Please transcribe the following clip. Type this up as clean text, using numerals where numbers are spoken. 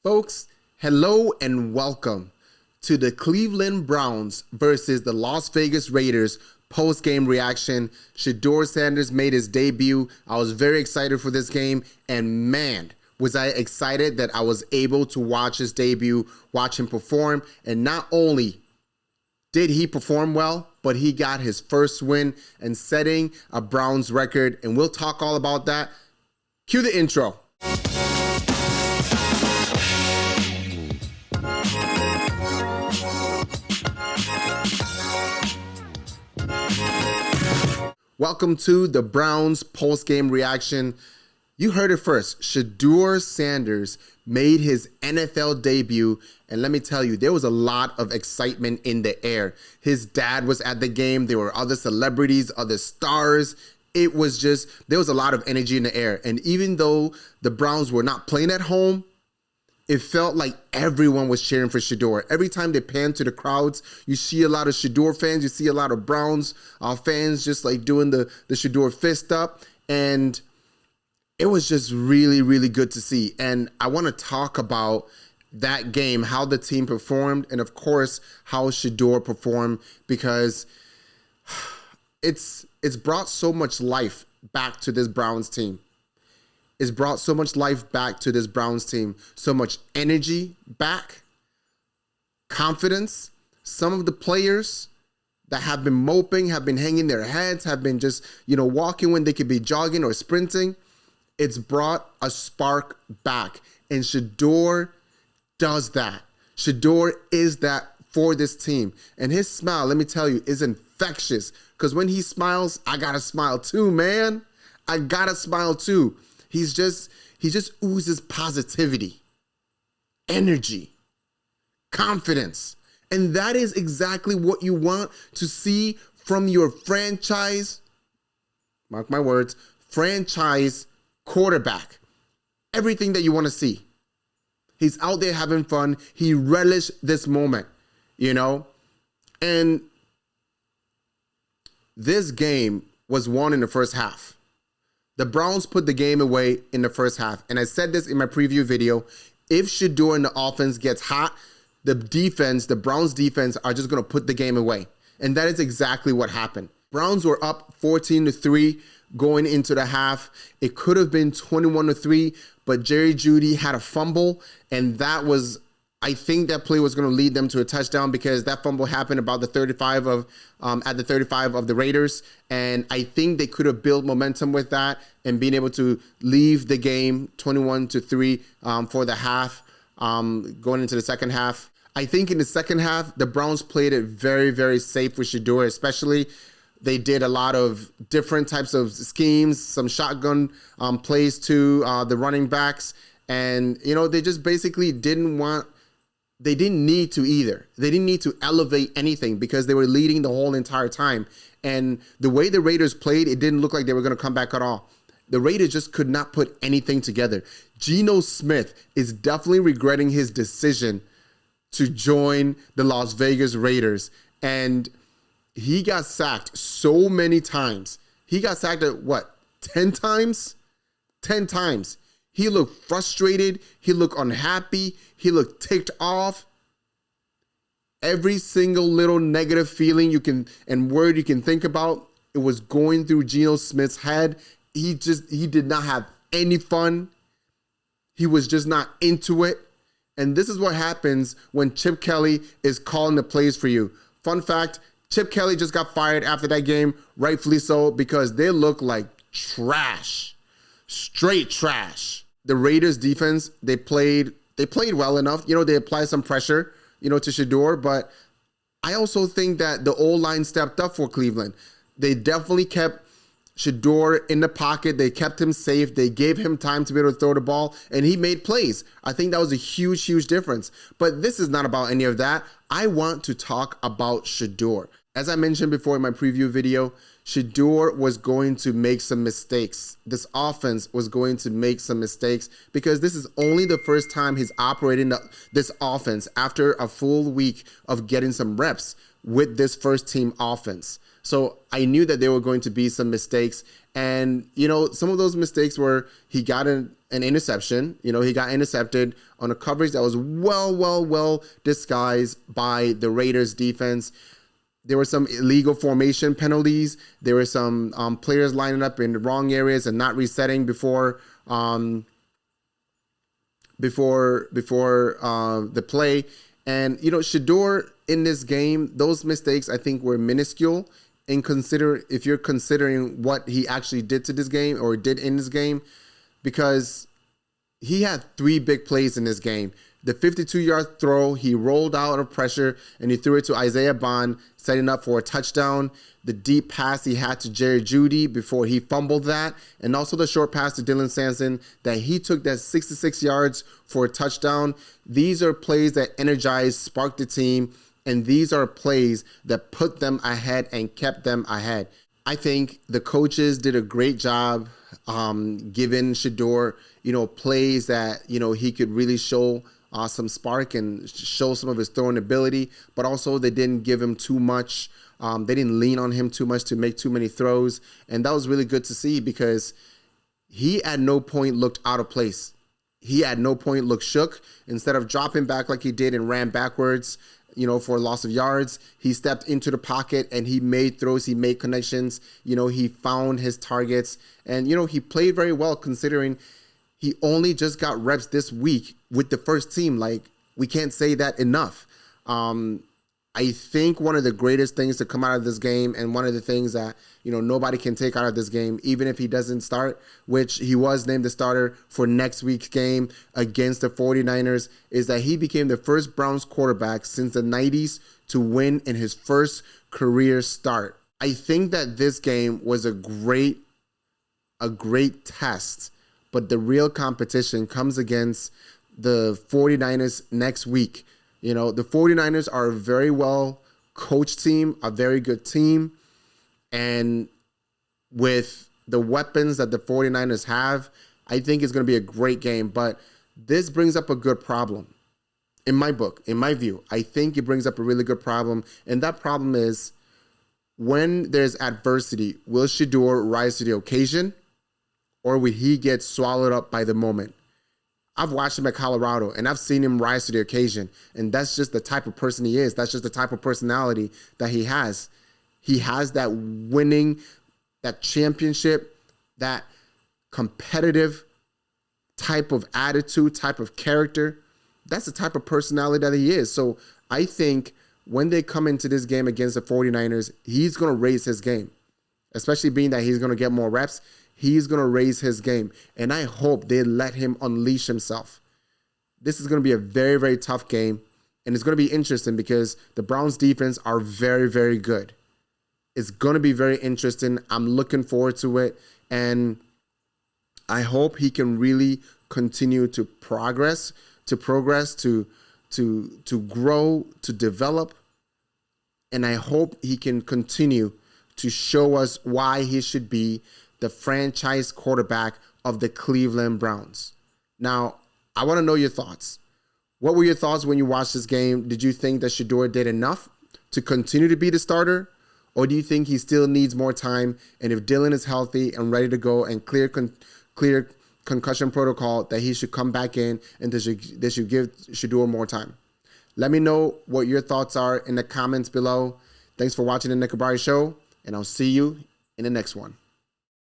Folks, hello and welcome to the Cleveland Browns versus the Las Vegas Raiders post-game reaction. Shedeur Sanders made his debut. I was very excited for this game, and man, was I excited that I was able to watch his debut, watch him perform, and not only did he perform well, but he got his first win and setting a Browns record, and we'll talk all about that. Cue the intro. Welcome to the Browns post-game reaction. You heard it first. Shedeur Sanders made his NFL debut, and let me tell you, there was a lot of excitement in the air. His dad was at the game. There were other celebrities, other stars. It was just, there was a lot of energy in the air. And even though the Browns were not playing at home, it felt like everyone was cheering for Shedeur. Every time they pan to the crowds, you see a lot of Shedeur fans. You see a lot of Browns fans just like doing the Shedeur fist up. And it was just really, really good to see. And I want to talk about that game, how the team performed, and of course, how Shedeur performed, because it's brought so much life back to this Browns team. It's brought so much life back to this Browns team, so much energy back, confidence. Some of the players that have been moping, have been hanging their heads, have been just, walking when they could be jogging or sprinting. It's brought a spark back, and Shedeur does that. Shedeur is that for this team, and his smile, let me tell you, is infectious, because when he smiles, I gotta smile too, man. I gotta smile too. He just oozes positivity, energy, confidence. And that is exactly what you want to see from your franchise, mark my words, franchise quarterback. Everything that you want to see. He's out there having fun. He relished this moment, And this game was won in the first half. The Browns put the game away in the first half. And I said this in my preview video. If Shedeur and the offense gets hot, the Browns defense are just going to put the game away. And that is exactly what happened. Browns were up 14-3 going into the half. It could have been 21-3, but Jerry Jeudy had a fumble. And I think that play was going to lead them to a touchdown, because that fumble happened about the 35 at the 35 of the Raiders. And I think they could have built momentum with that and been able to leave the game 21-3 for the half, going into the second half. I think in the second half, the Browns played it very, very safe with Shedeur, especially. They did a lot of different types of schemes, some shotgun plays to the running backs. And, they just basically they didn't need to either. They didn't need to elevate anything, because they were leading the whole entire time. And the way the Raiders played, it didn't look like they were going to come back at all. The Raiders just could not put anything together. Geno Smith is definitely regretting his decision to join the Las Vegas Raiders. And he got sacked so many times. He got sacked at 10 times? 10 times. He looked frustrated. He looked unhappy. He looked ticked off. Every single little negative feeling and word you can think about, it was going through Geno Smith's head. He did not have any fun. He was just not into it. And this is what happens when Chip Kelly is calling the plays for you. Fun fact, Chip Kelly just got fired after that game, rightfully so, because they look like trash. Straight trash. The Raiders defense, they played well enough. They applied some pressure, to Shedeur, but I also think that the O-line stepped up for Cleveland. They definitely kept Shedeur in the pocket. They kept him safe. They gave him time to be able to throw the ball, and he made plays. I think that was a huge, huge difference. But this is not about any of that. I want to talk about Shedeur. As I mentioned before in my preview video, Shedeur was going to make some mistakes. This offense was going to make some mistakes, because this is only the first time he's operating this offense after a full week of getting some reps with this first team offense. So I knew that there were going to be some mistakes. And, some of those mistakes were he got in an interception. You know, he got intercepted on a coverage that was well disguised by the Raiders defense. There were some illegal formation penalties. There were some players lining up in the wrong areas and not resetting before the play. And, you know, Shedeur in this game, those mistakes I think were minuscule if you're considering what he actually did to this game or did in this game, because he had 3 big plays in this game. The 52-yard throw, he rolled out of pressure and he threw it to Isaiah Bond, setting up for a touchdown. The deep pass he had to Jerry Jeudy before he fumbled that. And also the short pass to Deon Sanders that he took that 66 yards for a touchdown. These are plays that energized, sparked the team. And these are plays that put them ahead and kept them ahead. I think the coaches did a great job giving Shedeur, you know, plays that, you know, he could really show some spark and show some of his throwing ability, but also they didn't give him too much. They didn't lean on him too much to make too many throws. And that was really good to see because he at no point looked out of place. He at no point looked shook. Instead of dropping back like he did and ran backwards, you know, for a loss of yards, he stepped into the pocket and he made throws, he made connections, you know, he found his targets. And, you know, he played very well considering he only just got reps this week with the first team. Like, we can't say that enough. I think one of the greatest things to come out of this game, and one of the things that, you know, nobody can take out of this game, even if he doesn't start, which he was named the starter for next week's game against the 49ers, is that he became the first Browns quarterback since the 90s to win in his first career start. I think that this game was a great test, but the real competition comes against the 49ers next week. You know, the 49ers are a very well coached team, a very good team. And with the weapons that the 49ers have, I think it's going to be a great game. But this brings up a good problem in my book, in my view. I think it brings up a really good problem. And that problem is when there's adversity, will Shedeur rise to the occasion or will he get swallowed up by the moment? I've watched him at Colorado, and I've seen him rise to the occasion, and that's just the type of person he is. That's just the type of personality that he has. He has that winning, that championship, that competitive type of attitude, type of character. That's the type of personality that he is. So I think when they come into this game against the 49ers, he's going to raise his game, especially being that he's going to get more reps. He's going to raise his game, and I hope they let him unleash himself. This is going to be a very, very tough game, and it's going to be interesting because the Browns defense are very, very good. It's going to be very interesting. I'm looking forward to it, and I hope he can really continue to progress, to grow, to develop, and I hope he can continue to show us why he should be the franchise quarterback of the Cleveland Browns. Now, I want to know your thoughts. What were your thoughts when you watched this game? Did you think that Shedeur did enough to continue to be the starter? Or do you think he still needs more time? And if Dylan is healthy and ready to go and clear concussion protocol, that he should come back in and they should give Shedeur more time? Let me know what your thoughts are in the comments below. Thanks for watching the Nick Abari Show, and I'll see you in the next one.